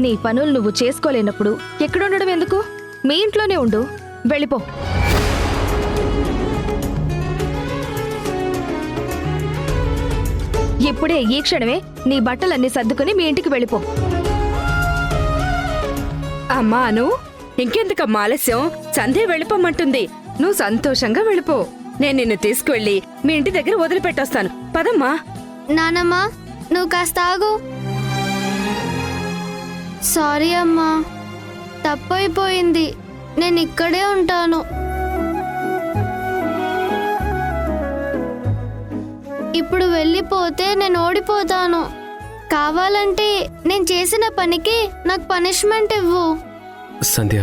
నీ పనులు నువ్వు చేసుకోలేనప్పుడు ఎక్కడుండడం ఎందుకు? మీ ఇంట్లోనే ఉండు. వెళ్ళిపో. ఇప్పుడే ఈ క్షణమే నీ బట్టలన్నీ సర్దుకుని మీ ఇంటికి వెళ్ళిపో. అమ్మా అను, ఇంకెందుకమ్మా ఆలస్యం? సంధ్య వెళ్ళిపోమంటుంది. నువ్వు సంతోషంగా వెళ్ళిపో. నేను నిన్ను తీసుకువెళ్ళి మీ ఇంటి దగ్గర వదిలిపెట్టొస్తాను. పదమ్మా. నానమ్మా, నువ్వు కాస్త ఆగు. సారీ అమ్మా, తప్పైపోయింది. నేను ఇక్కడే ఉంటాను. ఇప్పుడు వెళ్ళిపోతే నేను ఓడిపోతాను. కావాలంటే నేను చేసిన పనికి నాకు పనిష్మెంట్ ఇవ్వు. సంధ్య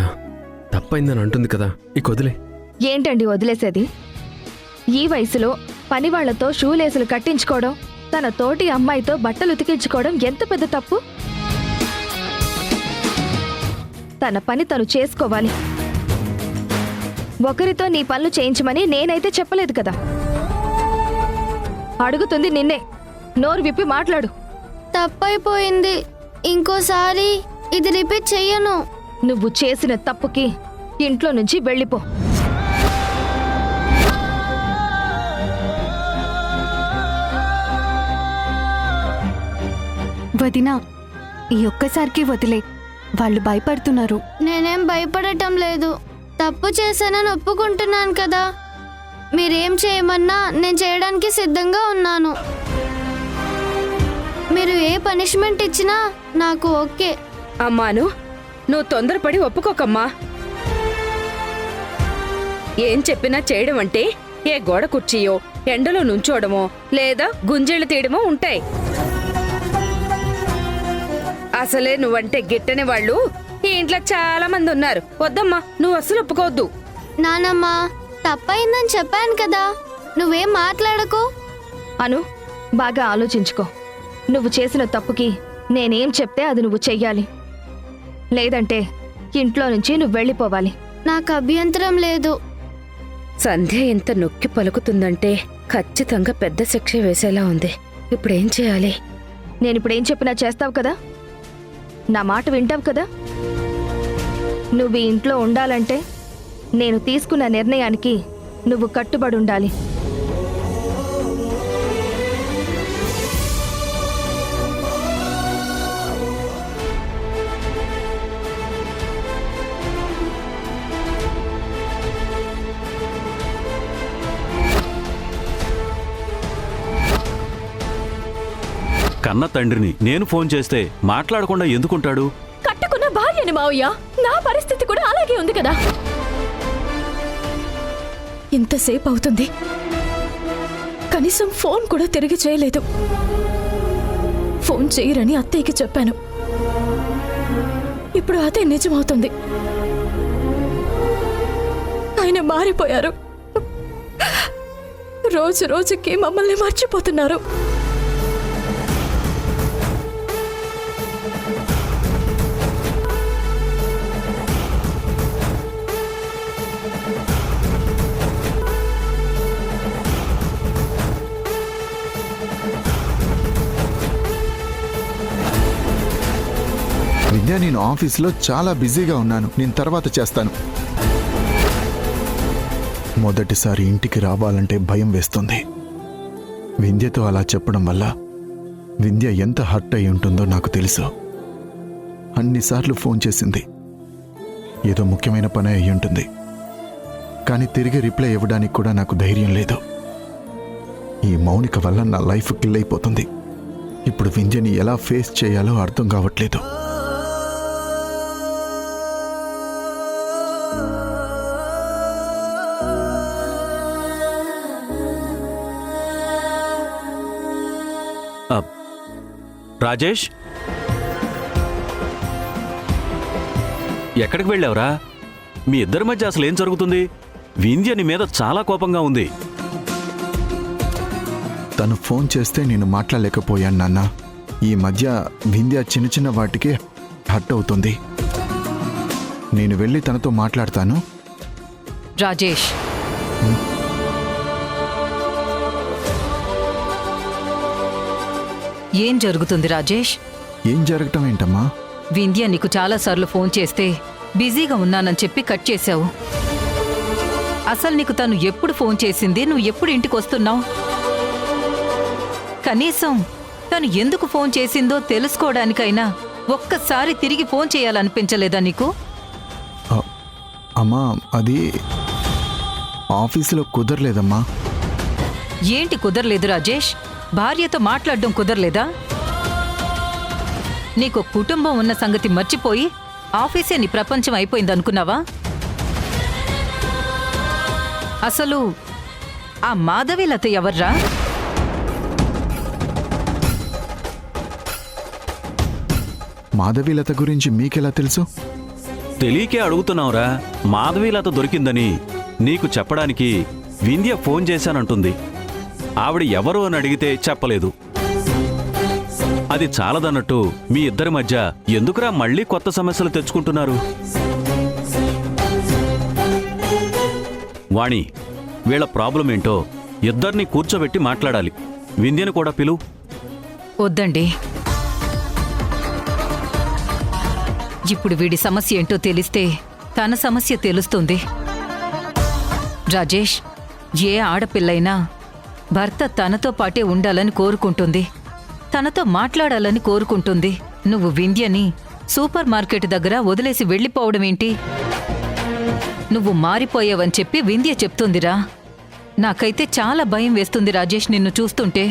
తప్పైందని అంటుంది కదా, ఇక వదిలే. ఏంటండి వదిలేసేది? ఈ వయసులో పనివాళ్లతో షూలేసులు కట్టించుకోవడం, తన తోటి అమ్మాయితో బట్టలు ఉతికించుకోవడం ఎంత పెద్ద తప్పు? తన పని తను చేసుకోవాలి. ఒకరితో నీ పనులు చేయించమని నేనైతే చెప్పలేదు కదా. అడుగుతుంది నిన్నే. నోరు విప్పి మాట్లాడు. తప్పైపోయింది. ఇంకోసారి ఇది రిపీట్ చెయ్యను. నువ్వు చేసిన తప్పుకి ఇంట్లో నుంచి వెళ్ళిపో. వదినా, ఈ ఒక్కసారికి వదిలే. వాళ్ళు భయపడుతున్నారు. నేనేం భయపడటం లేదు. తప్పు చేశానని ఒప్పుకుంటున్నాను కదా. మీరేం చేయమన్నా నేను చేయడానికి సిద్ధంగా ఉన్నాను. మీరు ఏ పనిష్మెంట్ ఇచ్చినా నాకు ఓకే. అమ్మాను, నువ్వు తొందరపడి ఒప్పుకోకమ్మా. ఏం చెప్పినా చేయడం అంటే ఏ గోడ కుర్చీయో, ఎండలో నుంచోడమో, లేదా గుంజేళ్లు తీయడమో ఉంటాయి. అసలే నువ్వంటే గిట్టని వాళ్ళు ఈ ఇంట్లో చాలా మంది ఉన్నారు. వద్దమ్మా, నువ్వు అస్సలు ఒప్పుకోవద్దు. నానమ్మా, తప్పైందని చెప్పాను కదా. నువ్వేం మాట్లాడకు. అను, బాగా ఆలోచించుకో. నువ్వు చేసిన తప్పుకి నేనేం చెప్తే అది నువ్వు చెయ్యాలి. లేదంటే ఇంట్లో నుంచి నువ్వు వెళ్ళిపోవాలి. నాకు అభ్యంతరం లేదు. సంధ్య ఇంత నొక్కి పలుకుతుందంటే ఖచ్చితంగా పెద్ద శిక్ష వేసేలా ఉంది. ఇప్పుడేం చేయాలి? నేనిప్పుడేం చెప్పినా చేస్తావు కదా? నా మాట వింటావు కదా? నువ్వు ఈ ఇంట్లో ఉండాలంటే నేను తీసుకున్న నిర్ణయానికి నువ్వు కట్టుబడి ఉండాలి. కన్న తండ్రిని నేను ఫోన్ చేస్తే మాట్లాడకుండా ఎందుకుంటాడు? కట్టుకున్న భార్యని మావయ్య. నా పరిస్థితి కూడా అలాగే ఉంది కదా. ఇంతసేపు అవుతుంది, కనీసం ఫోన్ కూడా తిరిగి చేయలేదు. ఫోన్ చేయరని అత్తయ్యకి చెప్పాను. ఇప్పుడు అదే నిజమవుతుంది. ఆయన మారిపోయారు. రోజు రోజుకి మమ్మల్ని మర్చిపోతున్నారు. విద్య, నేను ఆఫీస్లో చాలా బిజీగా ఉన్నాను. నేను తర్వాత చేస్తాను. మొదటిసారి ఇంటికి రావాలంటే భయం వేస్తుంది. వింధ్యతో అలా చెప్పడం వల్ల వింధ్య ఎంత హర్ట్ అయి ఉంటుందో నాకు తెలుసు. అన్నిసార్లు ఫోన్ చేసింది. ఏదో ముఖ్యమైన పని అయి ఉంటుంది. కానీ తిరిగి రిప్లై ఇవ్వడానికి కూడా నాకు ధైర్యం లేదు. ఈ మౌనిక వల్ల నా లైఫ్ కిల్ అయిపోతుంది. ఇప్పుడు వింధ్యని ఎలా ఫేస్ చేయాలో అర్థం కావట్లేదు. రాజేష్, ఎక్కడికి వెళ్ళావురా? మీ ఇద్దరి మధ్య అసలు ఏం జరుగుతుంది? వింధ్య నీ మీద చాలా కోపంగా ఉంది. తను ఫోన్ చేస్తే నేను మాట్లాడలేకపోయాను నాన్న. ఈ మధ్య వింధ్య చిన్న చిన్న వాటికి హర్ట్ అవుతుంది. నేను వెళ్ళి తనతో మాట్లాడతాను. రాజేష్, ఏం జరుగుతుంది రాజేష్? ఏం జరగటం ఏంటమ్మా? వింధ్య నీకు చాలాసార్లు ఫోన్ చేస్తే బిజీగా ఉన్నానని చెప్పి కట్ చేశావు. అసలు నీకు తను ఎప్పుడు ఫోన్ చేసింది, నువ్వు ఎప్పుడు ఇంటికి వస్తున్నావు? కనీసం తను ఎందుకు ఫోన్ చేసిందో తెలుసుకోవడానికైనా ఒక్కసారి తిరిగి ఫోన్ చేయాలనిపించలేదా నీకు? అమ్మా, అది ఆఫీసులో కుదరలేదమ్మా. ఏంటి కుదరలేదు రాజేష్? భార్యతో మాట్లాడడం కుదరలేదా? నీకు కుటుంబం ఉన్న సంగతి మర్చిపోయి ఆఫీసే నీ ప్రపంచం అయిపోయిందనుకున్నావా? అసలు ఆ మాధవీలత ఎవర్రా? మాధవీలత గురించి మీకెలా తెలుసు? తెలియకే అడుగుతున్నావురా. మాధవీలత దొరికిందని నీకు చెప్పడానికి వింధ్య ఫోన్ చేశానంటుంది. ఆవిడ ఎవరు అని అడిగితే చెప్పలేదు. అది చాలదన్నట్టు మీ ఇద్దరి మధ్య ఎందుకురా మళ్ళీ కొత్త సమస్యలు తెచ్చుకుంటున్నారు? వాణి, వీళ్ళ ప్రాబ్లం ఏంటో ఇద్దరిని కూర్చోబెట్టి మాట్లాడాలి. వింధ్యను కూడా పిలువు. వద్దండి, ఇప్పుడు వీడి సమస్య ఏంటో తెలిస్తే తన సమస్య తెలుస్తుంది. రాజేష్, ఏ ఆడపిల్లైనా భర్త తనతో పాటే ఉండాలని కోరుకుంటుంది, తనతో మాట్లాడాలని కోరుకుంటుంది. నువ్వు వింధ్యని సూపర్ మార్కెట్ దగ్గర వదిలేసి వెళ్ళిపోవడమేంటి? నువ్వు మారిపోయావని చెప్పి వింధ్య చెప్తుందిరా. నాకైతే చాలా భయం వేస్తుంది రాజేష్ నిన్ను చూస్తుంటే.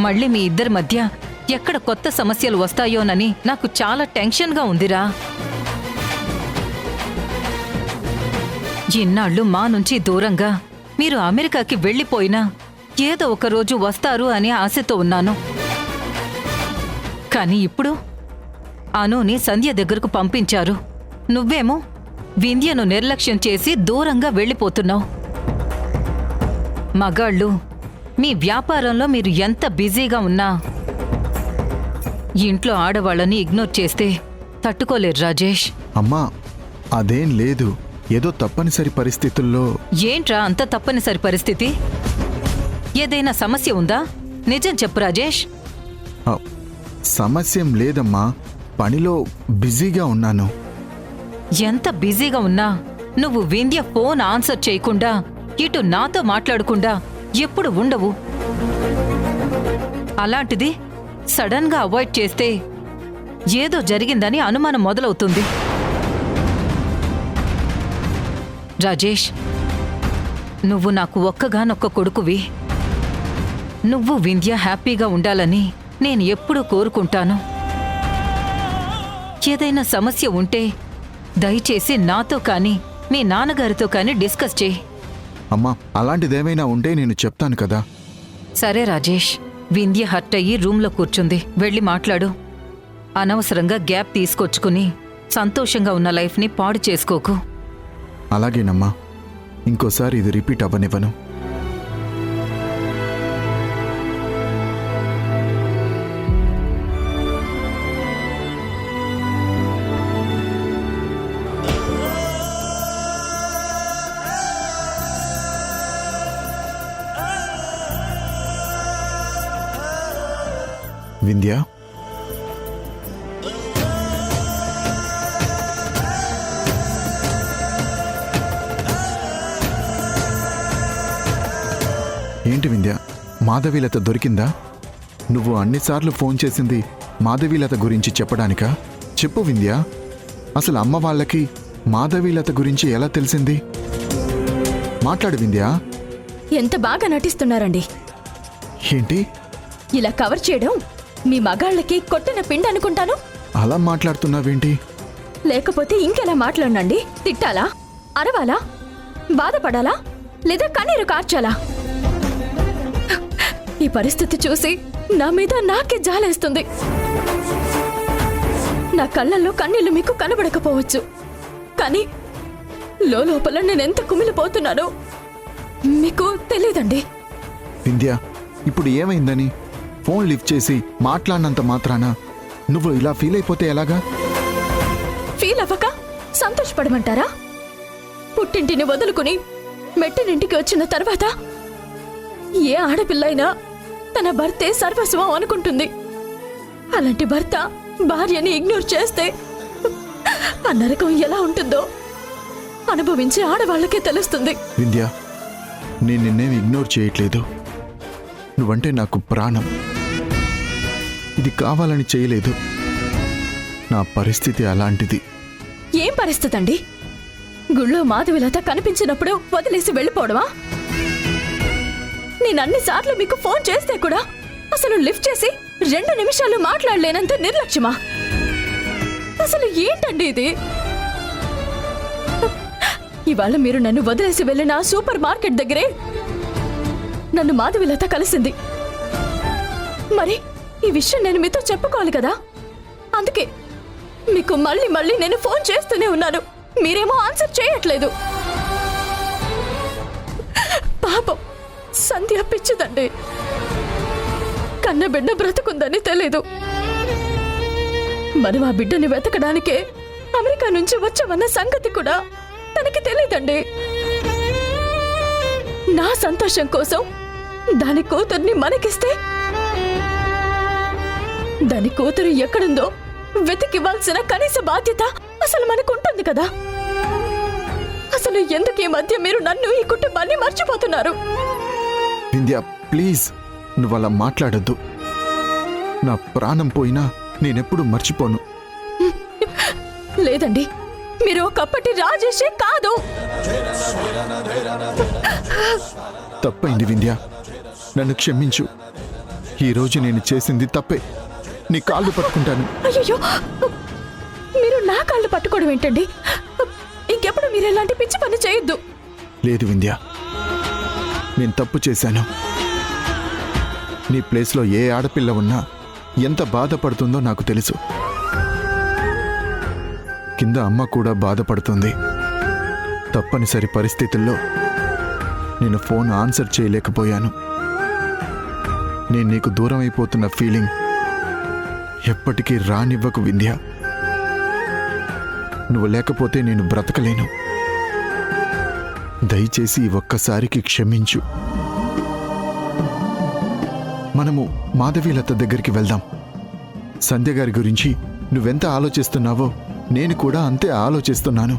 మళ్ళీ మీ ఇద్దరి మధ్య ఎక్కడ కొత్త సమస్యలు వస్తాయోనని నాకు చాలా టెన్షన్గా ఉందిరా. ఇన్నాళ్ళు మా నుంచి దూరంగా మీరు అమెరికాకి వెళ్ళిపోయినా ఏదో ఒక రోజు వస్తారు అని ఆశతో ఉన్నాను. కానీ ఇప్పుడు అనుని సంధ్య దగ్గరకు పంపించారు. నువ్వేమో వింధ్యను నిర్లక్ష్యం చేసి దూరంగా వెళ్ళిపోతున్నావు. మగాళ్ళు మీ వ్యాపారంలో మీరు ఎంత బిజీగా ఉన్నా ఇంట్లో ఆడవాళ్ళని ఇగ్నోర్ చేస్తే తట్టుకోలేరు రాజేష్. అమ్మా, అదేం లేదు. ఏదో తప్పనిసరి పరిస్థితుల్లో. ఏంట్రా అంత తప్పనిసరి పరిస్థితి? ఏదైనా సమస్య ఉందా? నిజం చెప్పు రాజేష్. సమస్యం లేదమ్మా, పనిలో బిజీగా ఉన్నాను. ఎంత బిజీగా ఉన్నా నువ్వు వింధ్య ఫోన్ ఆన్సర్ చేయకుండా ఇటు నాతో మాట్లాడకుండా ఎప్పుడు ఉండవు. అలాంటిది సడన్ గా అవాయిడ్ చేస్తే ఏదో జరిగిందని అనుమానం మొదలవుతుంది. రాజేష్, నువ్వు నాకు ఒక్కగానొక్క కొడుకువి. నువ్వు వింధ్య హ్యాపీగా ఉండాలని నేను ఎప్పుడూ కోరుకుంటాను. ఏదైనా సమస్య ఉంటే దయచేసి నాతో కానీ మీ నాన్నగారితో కానీ డిస్కస్ చేయి. అమ్మా, అలాంటిదేమైనా ఉంటే నేను చెప్తాను కదా. సరే రాజేష్, వింధ్య హర్ట్ అయ్యి రూమ్లో కూర్చుంది, వెళ్ళి మాట్లాడు. అనవసరంగా గ్యాప్ తీసుకొచ్చుకుని సంతోషంగా ఉన్న లైఫ్ని పాడు చేసుకోకు. అలాగేనమ్మా, ఇంకోసారి ఇది రిపీట్ అవ్వనివ్వను. వింధ్య, ఏంటి వింధ్య, మాధవీలత దొరికిందా? నువ్వు అన్నిసార్లు ఫోన్ చేసింది మాధవీలత గురించి చెప్పడానికా? చెప్పు వింధ్య, అసలు అమ్మ వాళ్ళకి మాధవీలత గురించి ఎలా తెలిసింది? మాట్లాడు వింధ్య. ఎంత బాగా నటిస్తున్నారండి. ఏంటి ఇలా కవర్ చేయడం మీ మగాళ్ళకి కొట్టిన పిండి అనుకుంటాను. అలా మాట్లాడుతున్నావేంటి? లేకపోతే ఇంకెలా మాట్లాడనండి? తిట్టాలా, అరవాలా, బాధపడాలా, లేదా కన్నీరు కార్చాలా? ఈ పరిస్థితి చూసి నా మీద నాకే జాలేస్తుంది. నా కళ్ళల్లో కన్నీళ్లు మీకు కనబడకపోవచ్చు, కానీ లోపల నేనెంత కుమిలిపోతున్నానో మీకు తెలీదండి. వింధ్య, ఇప్పుడు ఏమైందని? ఫోన్ లిఫ్ట్ చేసి మాట్లాడినంత మాత్రాన నువ్వు ఇలా ఫీల్ అయిపోతే ఎలాగా? ఫీల్ అవ్వక సంతోషపడమంటారా? పుట్టింటిని వదులుకుని మెట్టినింటికి వచ్చిన తర్వాత ఏ ఆడపిల్లైనా తన భర్తే సర్వస్వం అనుకుంటుంది. అలాంటి భర్త భార్యని ఇగ్నోర్ చేస్తే ఆ నరకం ఎలా ఉంటుందో అనుభవించే ఆడవాళ్ళకే తెలుస్తుంది. వింధ్య, నేను నిన్నేం ఇగ్నోర్ చేయట్లేదు. నువ్వంటే నాకు ప్రాణం. ఇది కావాలని చేయలేదు. నా పరిస్థితి అలాంటిది. ఏం పరిస్థితి అండి? గుళ్ళో మాధవిలత కనిపించినప్పుడు వదిలేసి వెళ్ళిపోవడమా? నేను అన్నిసార్లు మీకు ఫోన్ చేస్తే కూడా అసలు లిఫ్ట్ చేసి 2 నిమిషాలు మాట్లాడలేనంత నిర్లక్ష్యమా? అసలు ఏంటండి ఇది? ఇవాళ మీరు నన్ను వదిలేసి వెళ్ళిన సూపర్ మార్కెట్ దగ్గరే నన్ను మాధవిలత కలిసింది. మరి ఈ విషయం నేను మీతో చెప్పుకోవాలి కదా. అందుకే మీకు మళ్ళీ మళ్ళీ నేను ఫోన్ చేస్తూనే ఉన్నాను. మీరేమో ఆన్సర్ చేయట్లేదు. పాపం సంధ్య పిచ్చిదండి. కన్న బిడ్డ బ్రతుకుందని తెలీదు. మనం ఆ బిడ్డని వెతకడానికే అమెరికా నుంచి వచ్చామన్న సంగతి కూడా తనకి తెలీదండి. నా సంతోషం కోసం దాని కూతుర్ని మనకిస్తే దాని కూతురు ఎక్కడుందో వెతికివ్వాల్సిన కనీస బాధ్యత అసలు మనకుంటుంది కదా. అసలు ఎందుకు ఈ మధ్య మీరు నన్ను, ఈ కుటుంబాన్ని మర్చిపోతున్నారు? వింధ్య, ప్లీజ్ నువ్వు అలా మాట్లాడద్దు. నా ప్రాణం పోయినా నేనెప్పుడు మర్చిపోను. లేదండి, మీరు ఒకప్పటి రాజేషే కాదు. తప్పైంది వింధ్య, నన్ను క్షమించు. ఈరోజు నేను చేసింది తప్పే. నీ కాళ్ళు పట్టుకుంటాను. అయ్యో, మీరు నా కాళ్ళు పట్టుకోవడం ఏంటండి? ఇంకెప్పుడు మీరు ఎలాంటి పిచ్చి పని చేయొద్దు. లేదు వింధ్య, నేను తప్పు చేశాను. నీ ప్లేస్లో ఏ ఆడపిల్ల ఉన్నా ఎంత బాధపడుతుందో నాకు తెలుసు. కింద అమ్మ కూడా బాధపడుతుంది. తప్పనిసరి పరిస్థితుల్లో నేను ఫోన్ ఆన్సర్ చేయలేకపోయాను. నేను నీకు దూరం అయిపోతున్న ఫీలింగ్ ఎప్పటికీ రానివ్వకు వింధ్య. నువ్వు లేకపోతే నేను బ్రతకలేను. దయచేసి ఒక్కసారికి క్షమించు. మనము మాధవీలత దగ్గరికి వెళ్దాం. సంధ్య గారి గురించి నువ్వెంత ఆలోచిస్తున్నావో నేను కూడా అంతే ఆలోచిస్తున్నాను.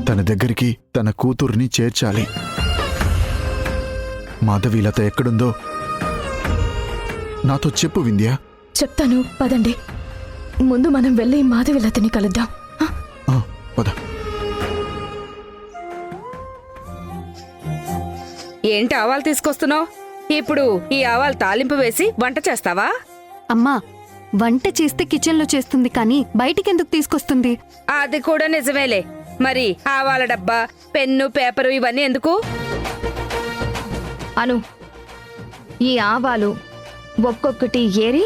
తన దగ్గరికి తన కూతుర్ని చేర్చాలి. మాధవీలత ఎక్కడుందో నాతో చెప్పు వింధ్య. చెప్తాను, పదండి. ముందు మనం వెళ్ళి మాధవిలతని కలుద్దాం. పద. ఏంటి ఆవాలు తీసుకొస్తున్నావు? ఇప్పుడు ఈ ఆవాలు తాలింపు వేసి వంట చేస్తావా? అమ్మా, వంట చేస్తే కిచెన్లో చేస్తుంది కానీ బయటికెందుకు తీసుకొస్తుంది? అది కూడా నిజమేలే. మరి ఆవాల డబ్బా, పెన్ను, పేపరు ఇవన్నీ ఎందుకు? అను, ఈ ఆవాలు ఒక్కొక్కటి ఏరి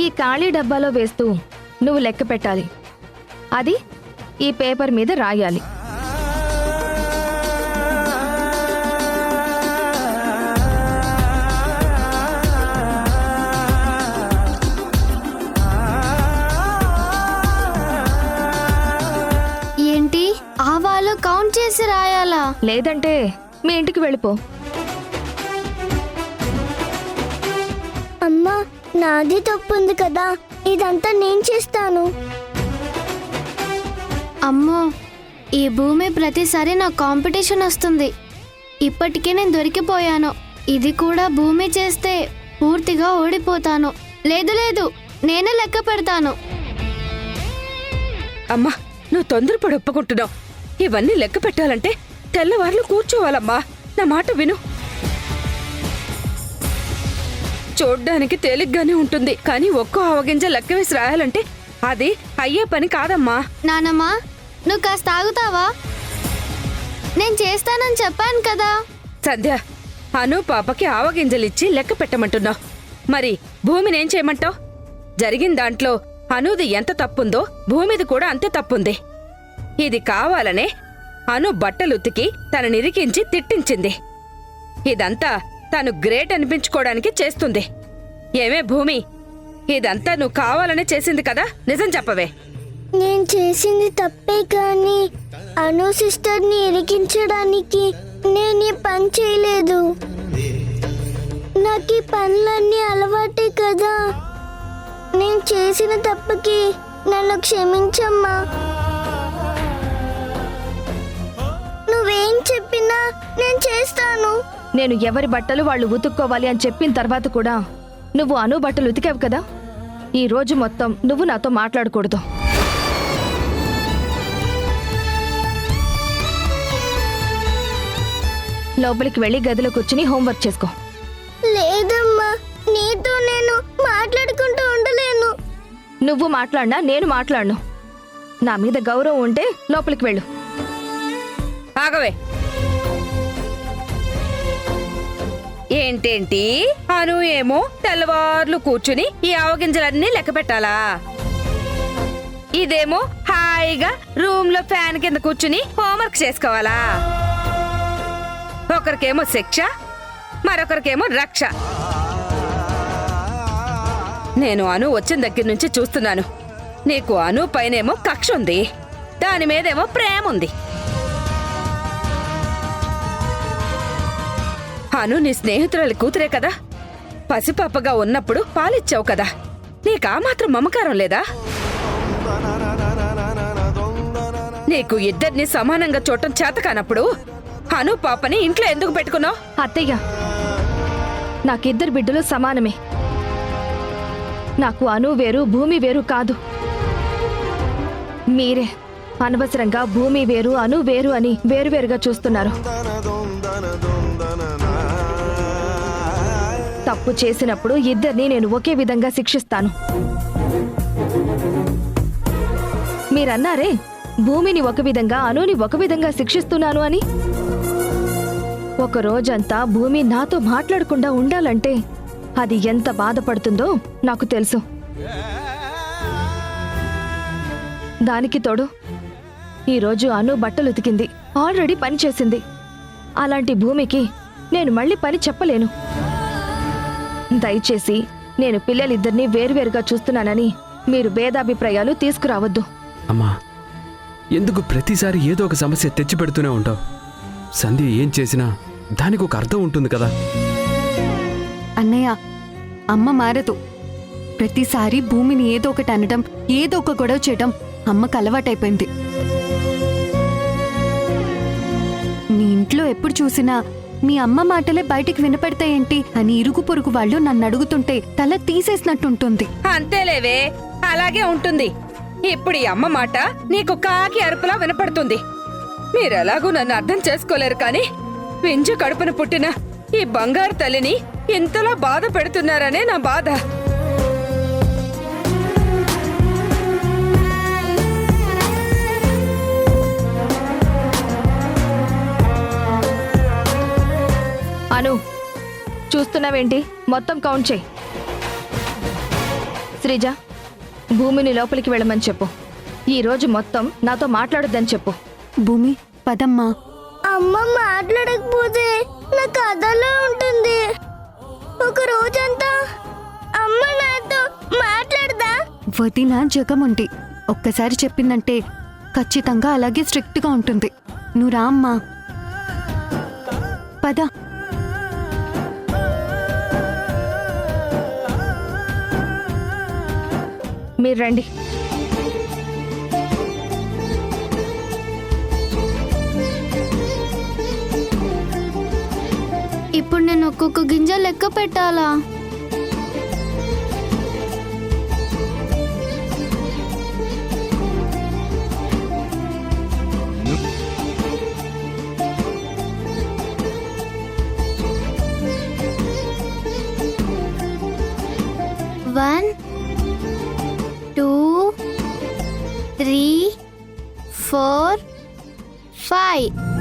ఈ ఖాళీ డబ్బాలో వేస్తూ నువ్వు లెక్క పెట్టాలి. అది ఈ పేపర్ మీద రాయాలి. ఏంటి, ఆవాలు కౌంట్ చేసి రాయాలా? లేదంటే మీ ఇంటికి వెళ్ళిపో. అమ్మా, నాది తప్పుంది కదా, ఇదంతా నేను చేస్తాను. అమ్మో, ఈ భూమి ప్రతిసారి నా కాంపిటీషన్ వస్తుంది. ఇప్పటికే నేను దొరికిపోయాను. ఇది కూడా భూమి చేస్తే పూర్తిగా ఓడిపోతాను. లేదు లేదు, నేనే లెక్క పెడతాను. అమ్మా, నువ్వు తొందరపడి ఒప్పుకుంటున్నావు. ఇవన్నీ లెక్క పెట్టాలంటే తెల్లవార్లు కూర్చోవాలమ్మా. నా మాట విను. చూడ్డానికి తేలిగ్గానే ఉంటుంది, కానీ ఒక్కో ఆవగింజ లెక్క వేసి రాయాలంటే అది అయ్యే పని కాదమ్మా. నానమ్మా, నువ్వు కాస్త ఆగుతావా? నేను చేస్తానని చెప్పాను కదా. సంధ్య, అను పాపకి ఆవగింజలిచ్చి లెక్క పెట్టమంటున్నావు. మరి భూమినేం చేయమంటావు? జరిగిన దాంట్లో అనుది ఎంత తప్పుందో భూమిది కూడా అంతే తప్పుంది. ఇది కావాలనే అను బట్టలుతికి తన నిరికించి తిట్టించింది. ఇదంతా తను గ్రేట్ అనిపించుకోవడానికి చేస్తుంది. ఏమే భూమి, ఇదంతా నువ్వు కావాలనే చేసింది కదా, నిజం చెప్పవే. నేను చేసింది తప్పే, కానీ అను సిస్టర్ని ఇరికించడానికి నేను ఈ పని చేయలేదు. నాకు ఈ పనులన్నీ అలవాటే కదా. నేను చేసిన తప్పుకి నన్ను క్షమించమ్మా. నువ్వేం చెప్పినా నేను చేస్తాను. నేను ఎవరి బట్టలు వాళ్ళు ఉతుక్కోవాలి అని చెప్పిన తర్వాత కూడా నువ్వు అను బట్టలు ఉతికావు కదా. ఈ రోజు మొత్తం నువ్వు నాతో మాట్లాడకూడదు. లోపలికి వెళ్ళి గదిలో కూర్చుని హోంవర్క్ చేసుకో. లేదమ్మా, నీతో నేను మాట్లాడుకుంటూ ఉండలేను. నువ్వు మాట్లాడినా నేను మాట్లాడను. నా మీద గౌరవం ఉంటే లోపలికి వెళ్ళు. ఆగవే. ఏంటేంటి అను ఏమో తెల్లవార్లు కూర్చుని ఈ ఆవగింజలన్నీ లెక్క పెట్టాలా? ఇదేమో హాయిగా రూమ్ లో ఫ్యాన్ కింద కూర్చుని హోంవర్క్ చేసుకోవాలా? ఒకరికేమో శిక్ష, మరొకరికేమో రక్ష. నేను అను వచ్చిన దగ్గర నుంచి చూస్తున్నాను. నీకు అను పైనేమో కక్ష ఉంది, దాని మీదేమో ప్రేమ ఉంది. అను నీ స్నేహితురాలి కూతురే కదా. పసిపాపగా ఉన్నప్పుడు పాలిచ్చావు కదా. నీకా మాత్రం మమకారం లేదా? నీకు ఇద్దరిని సమానంగా చూడటం చేత కానప్పుడు అను పాపని ఇంట్లో ఎందుకు పెట్టుకున్నావు? అత్తయ్య, నాకిద్దరు బిడ్డలు సమానమే. నాకు అను వేరు భూమి వేరు కాదు. మీరే అనవసరంగా భూమి వేరు అను వేరు అని వేరువేరుగా చూస్తున్నారు. తప్పు చేసినప్పుడు ఇద్దరిని నేను ఒకే విధంగా శిక్షిస్తాను. మీరన్నారే భూమిని ఒక విధంగా అనుని ఒక విధంగా శిక్షిస్తున్నాను అని. ఒక రోజంతా భూమి నాతో మాట్లాడకుండా ఉండాలంటే అది ఎంత బాధపడుతుందో నాకు తెలుసు. దానికి తోడు ఈరోజు అను బట్టలు ఉతికింది, ఆల్రెడీ పని చేసింది. అలాంటి భూమికి నేను మళ్ళీ పని చెప్పలేను. దయచేసి నేను పిల్లలిద్దరినీ వేరువేరుగా చూస్తున్నానని మీరు భేదాభిప్రాయాలు తీసుకురావద్దు. అమ్మా, ఎందుకు ప్రతిసారి ఏదో ఒక సమస్య తెచ్చి పెడుతూనే ఉంటావు? సంధ్య ఏం చేసినా దానికి ఒక అర్థం ఉంటుంది కదా. అన్నయ్య, అమ్మ మారదు. ప్రతిసారి భూమిని ఏదో ఒకటి అనడం, ఏదో ఒక గొడవ చేయడం అమ్మకు అలవాటైపోయింది. మీ ఇంట్లో ఎప్పుడు చూసినా మీ అమ్మ మాటలే బయటికి వినపడతాయేంటి అని ఇరుగు పొరుగు వాళ్ళు నన్ను అడుగుతుంటే తల తీసేసినట్టుంటుంది. అంతేలేవే, అలాగే ఉంటుంది. ఇప్పుడు ఈ అమ్మ మాట నీకు కాకి అరుపులా వినపడుతుంది. మీరెలాగూ నన్ను అర్థం చేసుకోలేరు, కానీ వింజు కడుపున పుట్టిన ఈ బంగారు తల్లిని ఇంతలా బాధ పెడుతున్నారనే నా బాధ. అను, చూస్తున్నావేంటి? మొత్తం కౌంట్ చేయి. శ్రీజ, భూమిని లోపలికి వెళ్ళమని చెప్పు. ఈ రోజు మొత్తం నాతో మాట్లాడొద్దని చెప్పు. భూమి, పదమ్మా. అమ్మ మాట్లాడకపోతే నాకు అదలా ఉంటుంది. ఒక రోజంతా అమ్మ నాతో మాట్లాడదా? వదిన జగముంటి ఒక్కసారి చెప్పిందంటే ఖచ్చితంగా అలాగే స్ట్రిక్ట్ గా ఉంటుంది. నువ్వు రా అమ్మా, పద. మీరు రండి. ఇప్పుడు నేను ఒక్కొక్క గింజ లెక్క పెట్టాలా? One, 2, 3, 4, 5.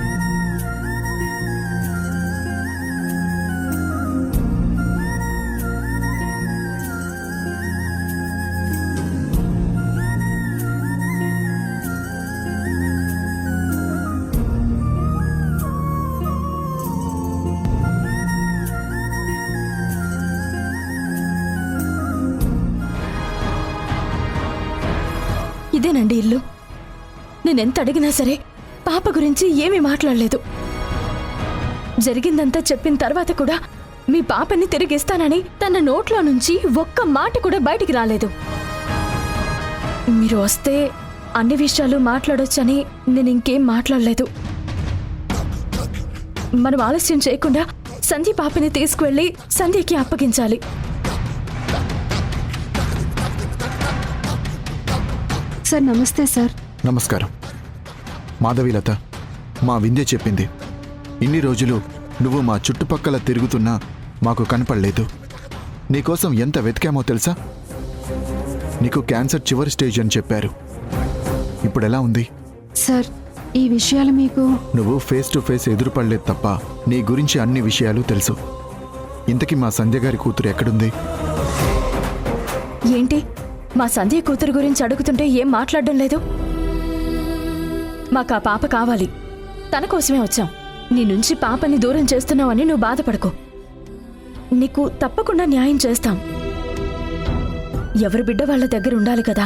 ఇదేనండి ఇల్లు. నేనెంత అడిగినా సరే పాప గురించి ఏమీ మాట్లాడలేదు. జరిగిందంతా చెప్పిన తర్వాత కూడా మీ పాపని తిరిగిస్తానని తన నోట్లో నుంచి ఒక్క మాట కూడా బయటికి రాలేదు. మీరు వస్తే అన్ని విషయాలు మాట్లాడొచ్చని నేను ఇంకేం మాట్లాడలేదు. మనం ఆలస్యం చేయకుండా సంధ్య పాపని తీసుకువెళ్ళి సంధ్యకి అప్పగించాలి. సార్ నమస్తే సార్. నమస్కారం. మాధవీలత, మా వింధ్య చెప్పింది ఇన్ని రోజులు నువ్వు మా చుట్టుపక్కల తిరుగుతున్నా మాకు కనపడలేదు. నీకోసం ఎంత వెతికామో తెలుసా? నీకు క్యాన్సర్ చివరి స్టేజ్ అని చెప్పారు. ఇప్పుడు ఎలా ఉంది? సార్ ఈ విషయాలు మీకు నువ్వు ఫేస్ టు ఫేస్ ఎదురుపడలేదు తప్ప నీ గురించి అన్ని విషయాలు తెలుసు. ఇంతకీ మా సంధ్య గారి కూతురు ఎక్కడుంది? ఏంటి మా సంధ్య కూతురు గురించి అడుగుతుంటే ఏం మాట్లాడడం లేదు? మాకు ఆ పాప కావాలి. తన కోసమే వచ్చాం. నీ నుంచి పాపని దూరం చేస్తున్నావని నువ్వు బాధపడకు. నీకు తప్పకుండా న్యాయం చేస్తాం. ఎవరి బిడ్డ వాళ్ళ దగ్గర ఉండాలి కదా.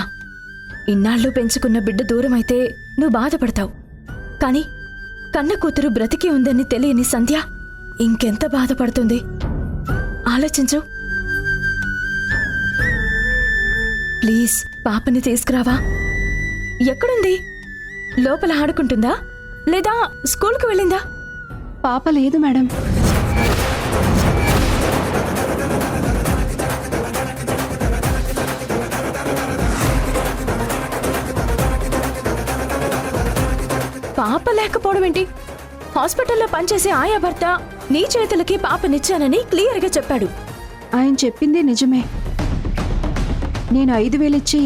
ఇన్నాళ్ళు పెంచుకున్న బిడ్డ దూరం అయితే నువ్వు బాధపడతావు. కానీ కన్న కూతురు బ్రతికి ఉందని తెలియని సంధ్య ఇంకెంత బాధపడుతుంది ఆలోచించు. ప్లీజ్ పాపని తీసుకురావా. ఎక్కడుంది? లోపల ఆడుకుంటుందా లేదా స్కూల్కి వెళ్ళిందా? పాప లేదు మేడం. పాప లేకపోవడం ఏంటి? హాస్పిటల్లో పనిచేసే ఆయా భర్త నీ చేతులకి పాపనిచ్చానని క్లియర్గా చెప్పాడు. ఆయన చెప్పింది నిజమే. నేను 5,000 ఇచ్చి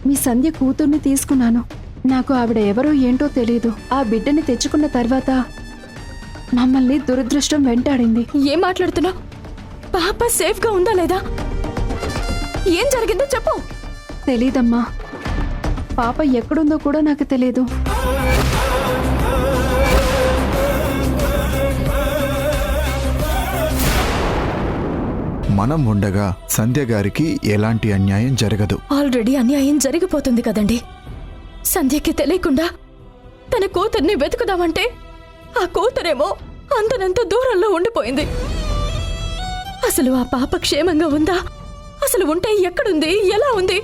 మీ సంధ్య కూతుర్ని తీసుకున్నాను. నాకు ఆవిడ ఎవరో ఏంటో తెలీదు. ఆ బిడ్డని తెచ్చుకున్న తర్వాత మమ్మల్ని దురదృష్టం వెంటాడింది. ఏం మాట్లాడుతున్నావు? పాప సేఫ్గా ఉందా లేదా? ఏం జరిగిందో చెప్పు. తెలీదమ్మా. పాప ఎక్కడుందో కూడా నాకు తెలీదు. మనం ఉండగా సంధ్య గారికి ఎలాంటి అన్యాయం జరగదు. ఆల్రెడీ అన్యాయం జరిగిపోతుంది కదండి. సంధ్యకి తెలియకుండా తన కూతుర్ని వెతుకుదామంటే ఆ కూతురేమో అందనంత దూరంలో ఉండిపోయింది. అసలు ఆ పాప క్షేమంగా ఉందా? అసలు ఉంటే ఎక్కడుంది? ఎలా ఉంది?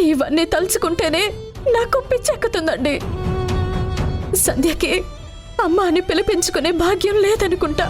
ఇవన్నీ తలుచుకుంటేనే నాకు పిచ్చెక్కుతుందండి. సంధ్యకి అమ్మ అని పిలిపించుకునే భాగ్యం లేదనుకుంటా.